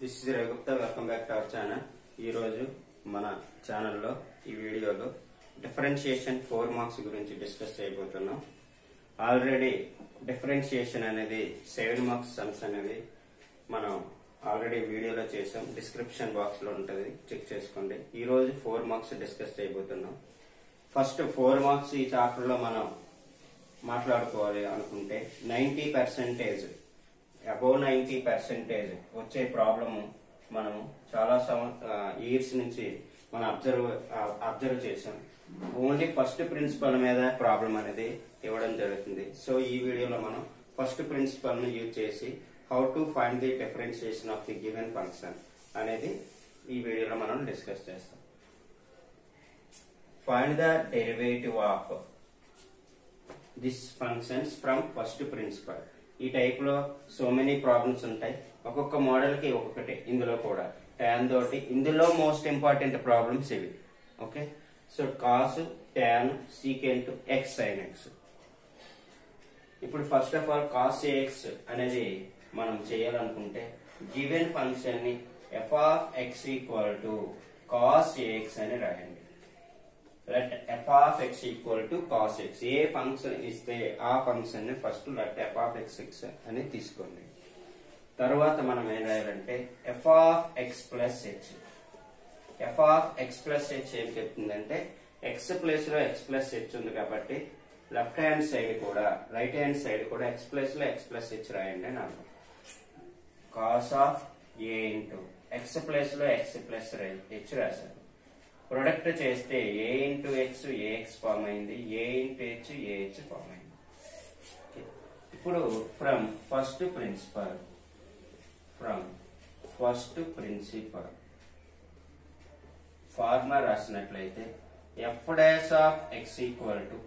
This is Raghupta. Welcome back to our channel. ఈరోజు మన ఛానల్లో ఈ వీడియోలో డిఫరెన్షియేషన్ 4 మార్క్స్ గురించి డిస్కస్ చేయబోతున్నాం. ఆల్రెడీ డిఫరెన్షియేషన్ అనేది 7 మార్క్స్ సమ్స్ అనేది మనం ఆల్రెడీ వీడియోలో చేసాం. డిస్క్రిప్షన్ బాక్స్ లో ఉంటుంది, చెక్ చేసుకోండి. ఈ రోజు 4 మార్క్స్ డిస్కస్ చేయబోతున్నాం. ఫస్ట్ 4 మార్క్స్ ఈ చాప్టర్ లో మనం మాట్లాడుకోవాలి అనుకుంటే 90% అబౌవ్ 90% వచ్చే ప్రాబ్లము మనం చాలా ఇయర్స్ నుంచి మనం అబ్జర్వ్ చేసాం. ఓన్లీ ఫస్ట్ ప్రిన్సిపల్ మీద ప్రాబ్లం అనేది ఇవ్వడం జరుగుతుంది. సో ఈ వీడియోలో మనం ఫస్ట్ ప్రిన్సిపల్ ను యూజ్ చేసి how to find the differentiation of the given function అనేది ఈ వీడియోలో మనం డిస్కస్ చేస్తాం. Find the derivative of this functions from first principle. ఈ టైప్ లో సో మెనీ ప్రాబ్లమ్స్ ఉంటాయి. ఒక్కొక్క మోడల్ కి ఒక్కొక్కటి. ఇందులో కూడా tan తోటి ఇందులో మోస్ట్ ఇంపార్టెంట్ ప్రాబ్లమ్స్ ఇవి. Okay, so cos tan secant x sin x. ఇప్పుడు first of all cos ax అనేది మనం చేయాలనుకుంటే గివెన్ ఫంక్షన్ ని f of x equal to cos ax అని రాయండి. let f of x equal to cos x. A function ఇస్తే ఆ function ని first let f of x అని తీసుకోండి. తర్వాత మనం ఏం రాయాలంటే f of x plus h. f of x plus h ఏం చెప్తుందంటే x ప్లేస్ లో x plus h ఉంది కాబట్టి లెఫ్ట్ హ్యాండ్ సైడ్ కూడా రైట్ హ్యాండ్ సైడ్ కూడా x ప్లేస్ లో x plus h రాయండి అని అర్థం. cos of a into x place లో x plus h రాశారు. ప్రొడక్ట్ చేస్తే a into x ax form అయింది, a into h ah form అయింది. ఇప్పుడు ఫ్రమ్ ఫస్ట్ ప్రిన్సిపల్ ఫార్ములా రాసినట్లయితే f dash of x equal to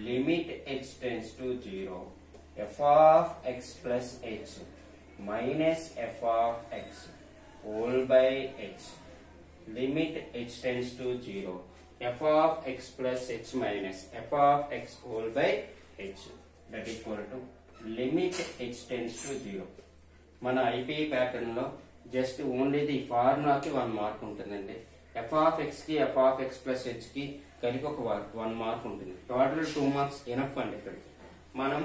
limit h tends to 0 f of x plus h minus f of x whole by h limit h tends to 0 f of x plus h minus f of x whole by h that equal to limit h tends to 0. మన IPE pattern లో just only the ఫార్ములాకి 1 mark ఉంటుందండి. f of x కి f of x plus h కి కలిపి ఒక 1 mark ఉంటుంది. Total 2 marks enough అండి. ఇక్కడ మనం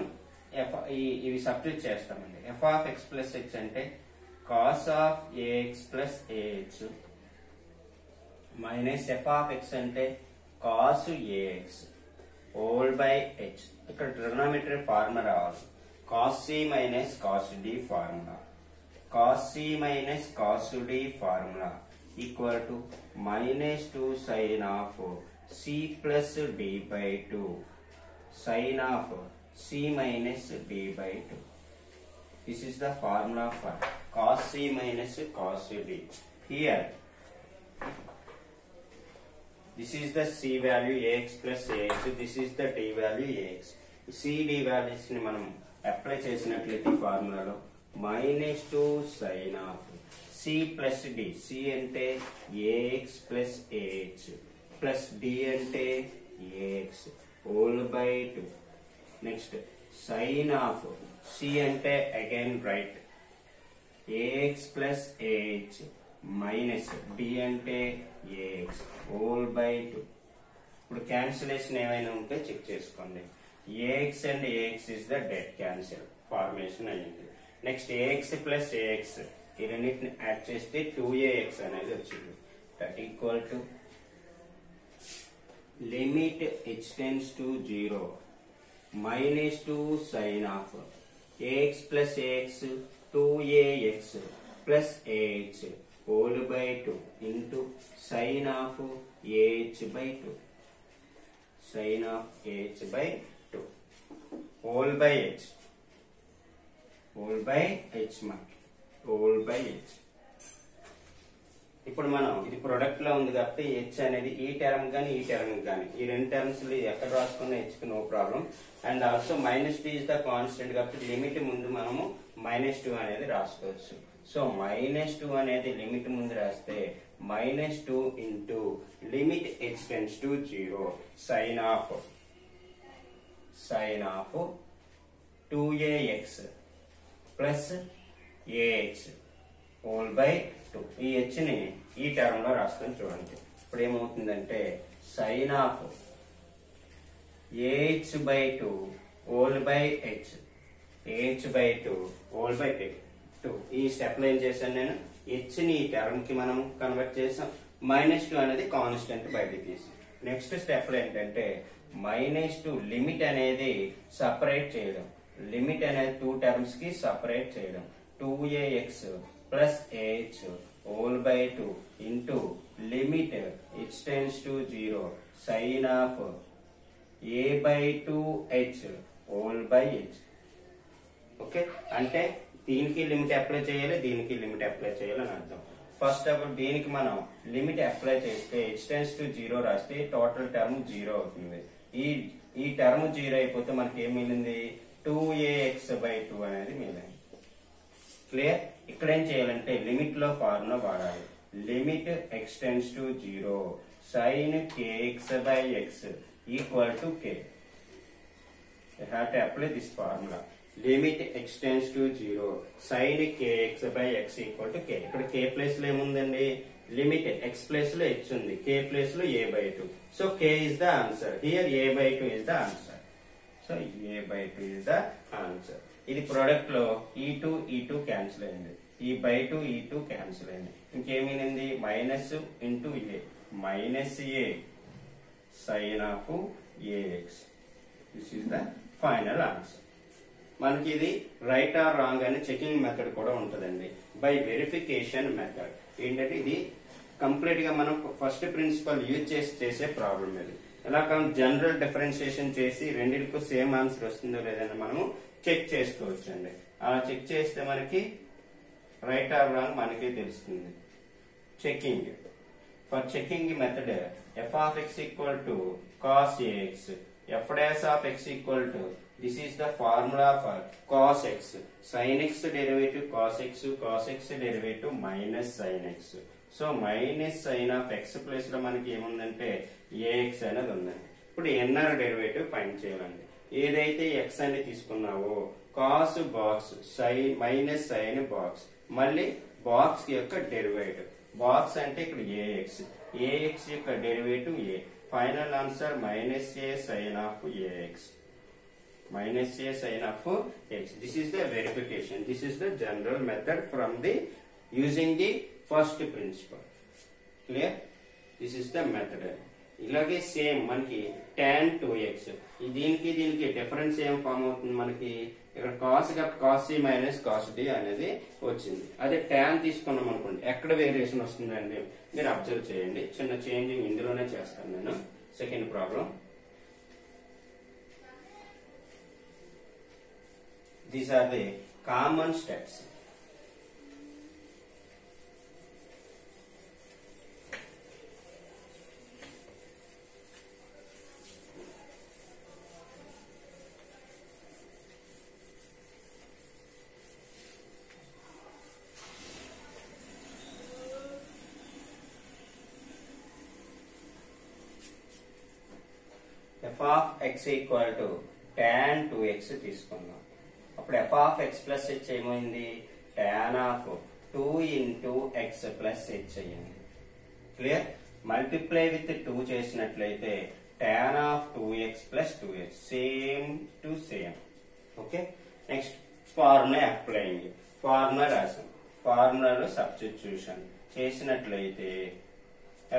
ఇవి సబ్స్టిట్యూట్ చేస్తామండి. f of x plus h అంటే cos of ax plus ah minus f of x అంటే cos ax whole by h. ఇక్కడ ట్రిగోనోమెట్రీ ఫార్ములా రావాలి. cos c minus cos d formula, cos c minus cos d formula equal to minus 2 sin of c plus d by 2 sin of c minus d by 2. This is the formula for cos c minus cos d. Here this is the c value ax plus ax, this is the d value ax. c d values ని మనం apply చేసినట్లయితే ఫార్ములాలో minus 2 sin of c plus d. c అంటే ax plus ah plus d అంటే ax whole by 2. Next sin of c అంటే again right ax plus ah minus d అంటే ax whole by 2. ఇప్పుడు cancellation ఏమైనా ఉంటే check చేసుకోండి. ax and ax is the dead cancel formation అయ్యింది. Next ax plus ax ఈ రెండింటిని add చేస్తే 2ax అనేది వచ్చింది. That equal to limit h tends to 0 minus 2 sin of ax plus ax 2ax plus ah whole by 2 into sine of ah by 2 sine of ah by 2 whole by h whole by h whole by h. ఇప్పుడు మనం ఇది product లో ఉంది కాబట్టి h అనేది ఈ term గానీ ఈ టర్మ్ గానీ ఈ రెండు టర్మ్స్ ఎక్కడ రాసుకున్న h కి no problem. And also minus 2 is the constant కాబట్టి లిమిట్ ముందు మనము మైనస్ 2 అనేది రాసుకోవచ్చు. సో మైనస్ 2 అనేది లిమిట్ ముందు రాస్తే minus 2 into limit h tends to 0 sine of 2ax plus ah whole by 2. ఈ h ని ఈ టర్మ్ లో రాసుకొని చూడండి. ఇప్పుడు ఏమవుతుందంటే sine of ah by 2 whole by h, ah by 2 whole by 2. ఈ స్టెప్ లో ఏం చేశాను నేను, h ని ఈ టర్మ్ కి మనం కన్వర్ట్ చేసాం. -2 అనేది కాన్స్టెంట్ బయటికి తీసాం. నెక్స్ట్ స్టెప్ లో ఏంటంటే -2 లిమిట్ అనేది సపరేట్ చేయడం. లిమిట్ అనేది 2 టర్మ్స్ కి సపరేట్ చేయడం. 2ax plus ah whole by 2 into limit h tends to 0 sine of a by 2h whole by h. Okay, అంటే దీనికి లిమిట్ అప్లై చేయాలి, దీనికి లిమిట్ అప్లై చేయాలి అని అర్థం. ఫస్ట్ అప్పుడు దీనికి మనం లిమిట్ అప్లై చేస్తే h టెన్స్ టు 0 రాస్తే టోటల్ టర్మ్ 0 అవుతుంది. ఈ టర్మ్ 0 అయిపోతే మనకి ఏం మిగిలింది, 2ax బై 2 అనేది మిగిలింది. క్లియర్? ఇక్కడ ఏం చేయాలంటే లిమిట్ లో ఫార్ములా వాడాలి. Limit x tends to 0 sine kx by x equal to k. You have to apply this formula. Limit x tends to 0 sine kx by x equal to k. ఇక్కడ k place లో ఏముందండి, limit x place లో h ఉంది, k place లో a by 2. So k is the answer. Here a by 2 is the answer. So a by 2 is the answer. ఇది product లో e2 cancel అయింది, ఈ బై 2 e2 క్యాన్సిల్ అయింది. ఇంకేమైంది, minus into a minus a sine of ax. This is the final answer. మనకి ఇది right or wrong అనే checking method కూడా ఉంటుందండి. బై వెరిఫికేషన్ మెథడ్ ఏంటంటే ఇది కంప్లీట్ గా మనం ఫస్ట్ ప్రిన్సిపల్ యూజ్ చేసే ప్రాబ్లం ఇది. ఎలా జనరల్ డిఫరెన్షియేషన్ చేసి రెండింటికి సేమ్ ఆన్సర్ వస్తుందో లేదని మనము చెక్ చేసుకోవచ్చు అండి. అలా చెక్ చేస్తే మనకి రైట్ ఆర్ రాంగ్ మనకి తెలుస్తుంది. Checking for checking method f of x equal to cos ax, f dash of x equal to, this is the formula for cos x, sin x derivative cos x derivative minus sin x. So minus sine of x place లో మనకి ఏముందంటే ax అనేది ఉందండి. ఇప్పుడు nr derivative find చేయాలండి. ఏదైతే x అని తీసుకున్నావో cos box sine minus sine box, మళ్ళీ బాక్స్ యొక్క డెరివేటివ్, బాక్స్ అంటే ఇక్కడ ax యొక్క derivative a. Final answer minus a sine of ax, minus a sin of x. This is the verification. This is the general method from the using the first principle. Clear? This is the method. ఇలాగే same మనకి tan 2x, దీనికి difference ఏం form అవుతుంది, మనకి ఇక్కడ cos c minus cos d అనేది వచ్చింది. అదే tan తీసుకున్నాం అనుకోండి, ఎక్కడ వేరియేషన్ వస్తుందండి మీరు అబ్జర్వ్ చేయండి. చిన్న చేంజింగ్ ఇందులోనే చేస్తాను నేను. Second problem, these are the common steps. f of x equal to tan 2x తీసుకుందాం. అప్పుడు f of x plus h ఏమైంది, tan of 2 into x plus h అయ్యింది. క్లియర్? మల్టిప్లై విత్ 2 చేసినట్లయితే tan of 2x plus 2h, same to same. Okay, next formula applying. Formula రాసాం, ఫార్ములాలో substitution చేసినట్లయితే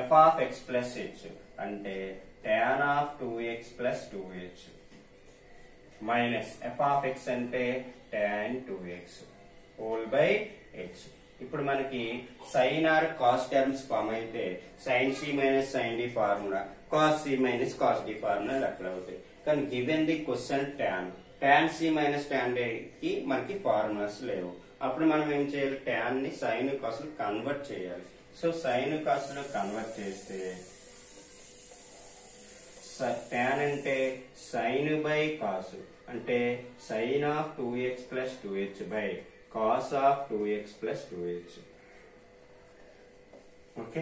f of x plus h అంటే tan of 2x plus 2h minus f of x అంటే tan 2x whole by h. ఇప్పుడు మనకి sine or cos terms form అయితే sin c minus sin d formula, cos c minus cos d formula apply అవుతాయి. కానీ given the question tan c minus tan d కి మనకి formulas లేవు. అప్పుడు మనం ఏం చేయాలి, tan ని sin cos లో కన్వర్ట్ చేయాలి. సో sin cos లో కన్వర్ట్ చేస్తే tan అంటే sin బై cos అంటే sin of 2x plus 2h by cos of 2x plus 2h. Okay,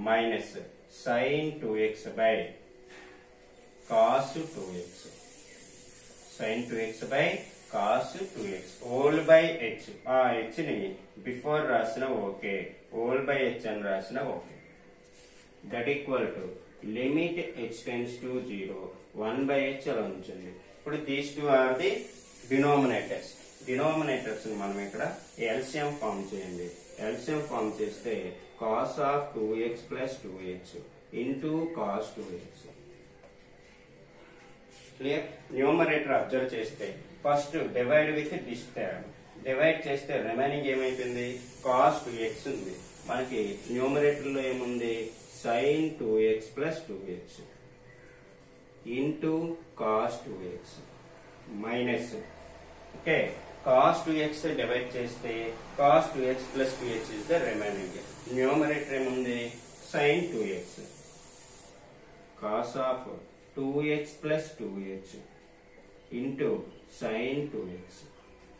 minus sin 2x by cos 2x, sin 2x by cos 2x whole by h. ఆ h ని before రాసిన okay, whole by h అని రాసిన okay. That equal to limit h tends to 0 1 by h అలా ఉంచండి. ఇప్పుడు these two are the denominators. Denominators మనం ఇక్కడ ఎల్సిఎం ఫామ్ చేయండి. ఎల్సిఎం ఫామ్ చేస్తే cos of 2x plus 2h into cos 2x. Clear? Numerator observe చేస్తే first divide with this term. Divide చేస్తే remaining ఏమైపోయింది? cos 2x ఉంది. మనకి న్యూమరేటర్ లో ఏముంది? sin 2x plus 2h into cos 2x minus okay cos 2x divide చేస్తే cos 2x plus 2h is the remaining. Numerator ఏముంది? sin 2x cos of 2x plus 2h into sin 2x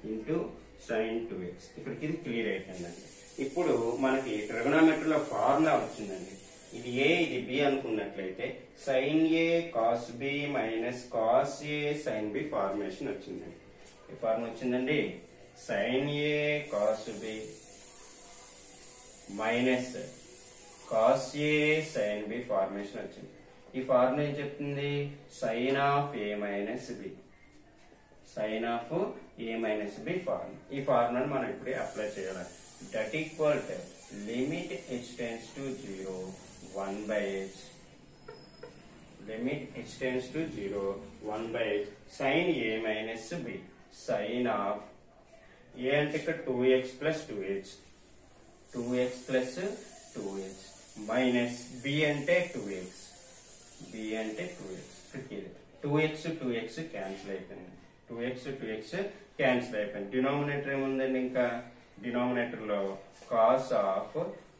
into sin 2x. ఇప్పటికి ఇది clear అయిపోయిందండి. ఇప్పుడు మనకి ట్రిగోనోమెట్రీలో formula వచ్చిందండి. ఇది ఏ ఇది బి అనుకున్నట్లయితే sin a cos b minus cos a sin b formation వచ్చిందండి. ఈ ఫార్ములా వచ్చిందండి. sin a cos b minus cos a sin b formation వచ్చింది. ఈ ఫార్ములా ఏం చెప్తుంది? sin of a minus b, sin of a minus b formula. ఈ ఫార్ములాను మనం ఇప్పుడు అప్లై చేయాలి. That equal to limit h tends to 0 1 by h, limit h tends to 0 1 by h sin a minus b, sin of a అంటే ఇక్కడ 2x plus 2h 2x plus 2h minus b అంటే 2x b అంటే 2x. 2x 2x cancel అయిపోయింది. 2x 2x cancel అయిపోయింది. Denominator ఏముందండి? ఇంకా denominator లో cos of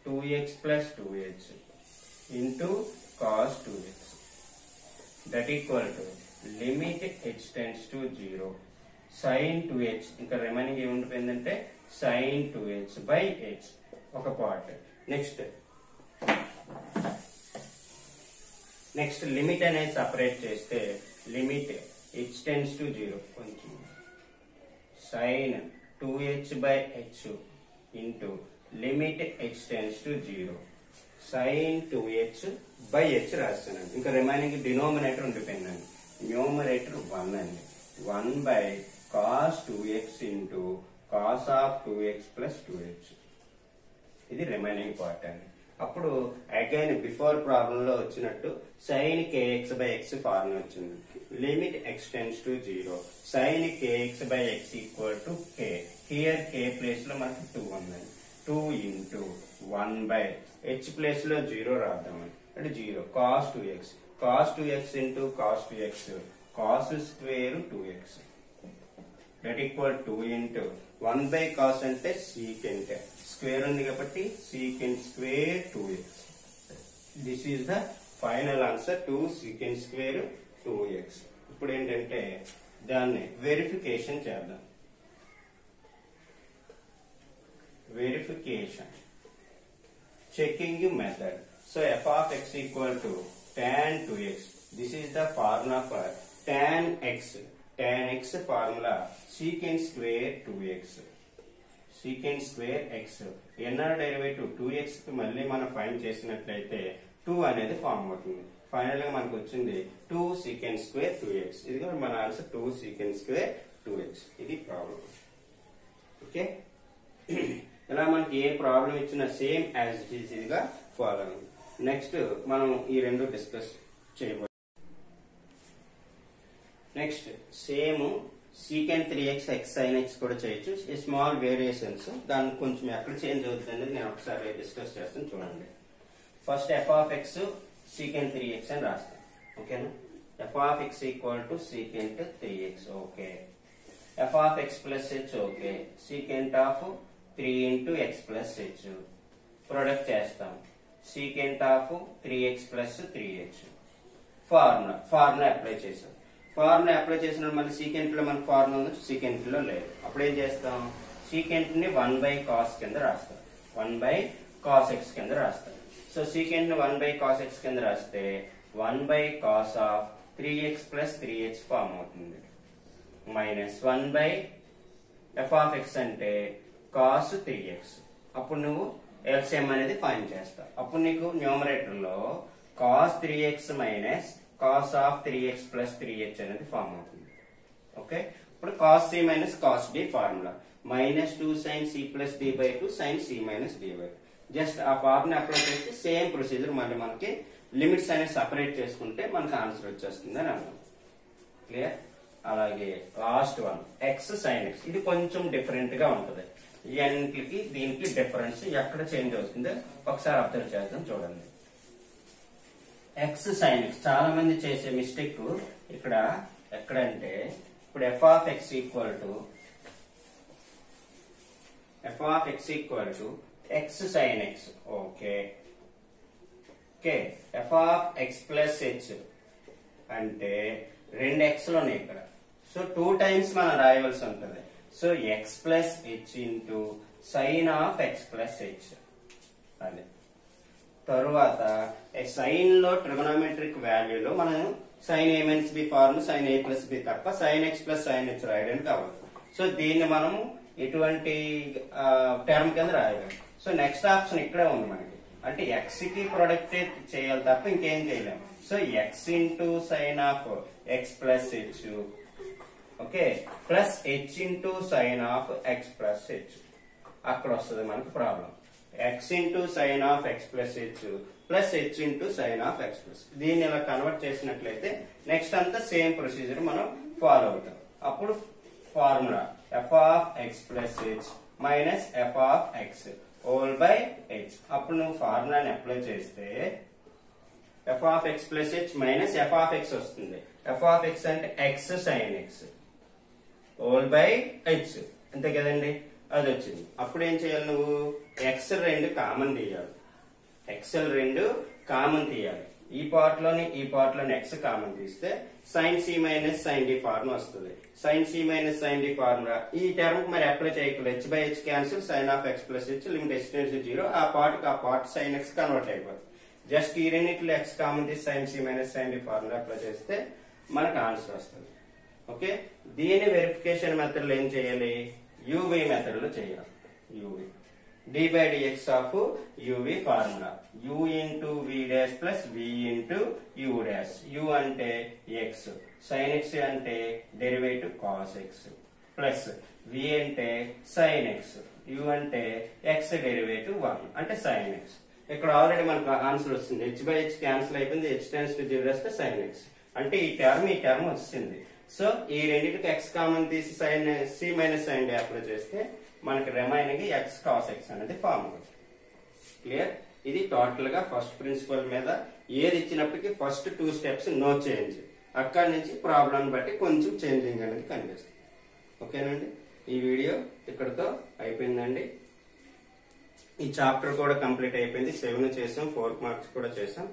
2x plus 2h into cos 2x. That equal to limit h tends to 0 sin 2h. ఇంకా remaining ఏముండిపోయిందంటే sin 2h by h ఒక part. Next limit అనేది separate చేస్తే limit h tends to 0 కొంచెం sin 2h by h into limit h tends to 0 sin 2h by h రాస్తానండి. ఇంకా remaining denominator ఉండిపోయిందండి. Numerator 1 అండి. 1 by cos 2x into cos of 2x plus 2h. ఇది remaining part అండి. అప్పుడు again before problem లో వచ్చినట్టు sin kx by x formula వచ్చింది. Limit x tends to 0 sin kx by x equal to k. Here k place లో మనకి 2 ఉందండి. 2 into 1 by h place లో 0 రాద్దామని అంటే 0 cos 2x cos 2x into cos 2x cos square 2x that equal 2 into 1 by cos అంటే secant square ఉంది కాబట్టి secant square 2x. This is the final answer 2 secant square 2x. ఇప్పుడు ఏంటంటే దాన్ని verification చేద్దాం. Verification checking method. So f of x equal to tan 2x. This is the formula for tan x. Tan x formula secant square 2x. Secant square x. ఎన్ఆర్ derivative 2x కి మళ్ళీ మనం find చేసినట్లయితే 2 అనేది form అవుతుంది. Final గా మనకు వచ్చింది 2 secant square 2x. ఇది కూడా మన ఆన్సర్ 2 secant square 2x. ఇది ప్రాబ్లం. ఓకే ఇలా మనకి ఏ ప్రాబ్లం ఇచ్చినా సేమ్ యాజ్ ఇట్ ఈజ్ ఇదిగా ఫాలో అయింది. నెక్స్ట్ మనం ఈ రెండు డిస్కస్ చేయబోతున్నాం. Next same secant 3x x sin x కూడా చేయొచ్చు. ఈ స్మాల్ వేరియేషన్స్ దాన్ని కొంచెం ఎక్కడ చేంజ్ అవుతుంది అనేది నేను ఒకసారి డిస్కస్ చేస్తాను చూడండి. First f of x secant 3x అని రాస్తాను. ఓకేనా? f of x equal to secant 3x. Okay. f of x plus h. Okay. secant of 3 into x plus h product చేస్తాం. secant of 3x plus 3h formula apply చేసాం. Formula apply చేసిన మళ్ళీ secant లో మనకు formula ఉంది, secant లో లేదు. అప్పుడు ఏం చేస్తాం? secant ని 1 by cos కింద రాస్తాం. 1 by cos x కింద రాస్తాం. సో secant ని 1 by cos x కింద రాస్తే 1 by cos of 3x plus 3h form అవుతుంది. Minus 1 by f of x అంటే కాస్ 3x. అప్పుడు నువ్వు ఎల్సిఎం అనేది ఫైండ్ చేస్తావు. అప్పుడు నీకు న్యూమరేటర్ లో cos 3x minus cos of 3x plus 3h అనేది ఫామ్ అవుతుంది. ఓకే, ఇప్పుడు cos c minus cos d formula minus 2 sine c plus d by 2 sine c minus d by 2. Just ఆ formula apply చేస్తే same procedure మళ్ళీ మనకి limits అనేది separate చేసుకుంటే మనకు ఆన్సర్ వచ్చేస్తుంది అని అన్నాం. క్లియర్? అలాగే last one X sine X. ఇది కొంచెం డిఫరెంట్ గా ఉంటది. ఈ అన్నింటికి దీనికి డిఫరెన్స్ ఎక్కడ చేంజ్ అవుతుందో ఒకసారి అబ్జర్వ్ చేద్దాం. చూడండి, ఎక్స్ సైన్ ఎక్స్ చాలా మంది చేసే మిస్టేక్ ఇక్కడ ఎక్కడంటే, ఇప్పుడు F of X equal to X sine X. Okay okay, F of x plus H అంటే 2 ఎక్స్లు ఉన్నాయి ఇక్కడ. సో 2 టైమ్స్ మనం రాయవలసి ఉంటుంది. So X plus H into sine of x plus H. అదే తరువాత సైన్ లో ట్రిగోనోమెట్రిక్ వాల్యూలో మనం సైన్ ఏ మైనస్ బి ఫార్మ్ సైన్ ఏ plus B తప్ప sign X plus sign H రాయడానికి అవ్వదు. సో దీన్ని మనము ఇటువంటి టర్మ్ కింద రాయగలం. సో నెక్స్ట్ ఆప్షన్ ఇక్కడే ఉంది మనకి, అంటే ఎక్స్ కి ప్రొడక్ట్ చేయాలి తప్ప ఇంకేం చేయలేము. So X into sine of x plus H, okay, plus H into sine of x plus H. అక్కడ వస్తుంది మనకు problem. X into sine of x plus H plus H into sine of x plus. దీన్ని ఇలా convert చేసినట్లయితే next అంతా same procedure మనం follow అవుతాం. అప్పుడు formula f of x plus h minus f of x whole by h. అప్పుడు నువ్వు ఫార్ములాని అప్లై చేస్తే f of x plus h minus f of x వస్తుంది. ఎఫ్ ఆఫ్ ఎక్స్ అంటే x sine x whole by h, అంతే కదండి, అది వచ్చింది. అప్పుడు ఏం చేయాలి, నువ్వు ఎక్స్ 2 కామన్ తీయాలి. ఎక్స్ఎల్ 2 కామన్ తీయాలి. ఈ పార్ట్ లోని ఎక్స్ కామన్ తీస్తే sine c minus sine d formula వస్తుంది. Sine c minus sine d formula ఈ టర్మ్ మరి అప్లై చేయకూడదు. H by h cancel, sine of x plus h limit x tends to 0. ఆ part sine x convert అయిపోతుంది. Just ఈ రెండింటిలో x common తీసి sine c minus sine d formula apply చేస్తే మనకు ఆన్సర్ వస్తుంది. ఓకే, దీని వెరిఫికేషన్ మెథడ్ లో ఏం చేయాలి, యూవీ మెథడ్ లో చేయాలి. U v d by d x of u v formula u into v dash plus v into u dash. U అంటే ఎక్స్, సైన్ ఎక్స్ అంటే derivative cos x, plus v అంటే సైన్ ఎక్స్, యూ అంటే x derivative 1 అంటే sine x. ఇక్కడ already మనకు answer వస్తుంది. H by h cancel అయిపోయింది. H tends to 0 వస్తే సైన్ ఎక్స్ అంటే ఈ టర్మ్ వచ్చింది. సో ఈ రెండింటికి ఎక్స్ కామన్ తీసి sine c minus sine d apply చేస్తే మనకి రిమైనింగ్ ఎక్స్ కాస్ ఎక్స్ అనేది ఫార్మ్ అవుతుంది. క్లియర్? ఇది టోటల్ గా ఫస్ట్ ప్రిన్సిపల్ మీద ఏది ఇచ్చినప్పటికీ ఫస్ట్ 2 స్టెప్స్ నో చేంజ్. అక్కడి నుంచి ప్రాబ్లం బట్టి కొంచెం చేంజింగ్ అనేది కనిపిస్తుంది. ఓకేనండి, ఈ వీడియో ఇక్కడతో అయిపోయిందండి. ఈ చాప్టర్ కూడా కంప్లీట్ అయిపోయింది. 7 చేసాం, 4 మార్క్స్ కూడా చేసాం.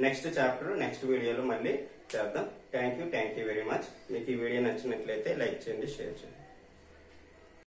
నెక్స్ట్ చాప్టర్ నెక్స్ట్ వీడియోలో మళ్ళీ చేద్దాం. Thank you very much. మీకు ఈ వీడియో నచ్చినట్లయితే లైక్ చేయండి, షేర్ చేయండి.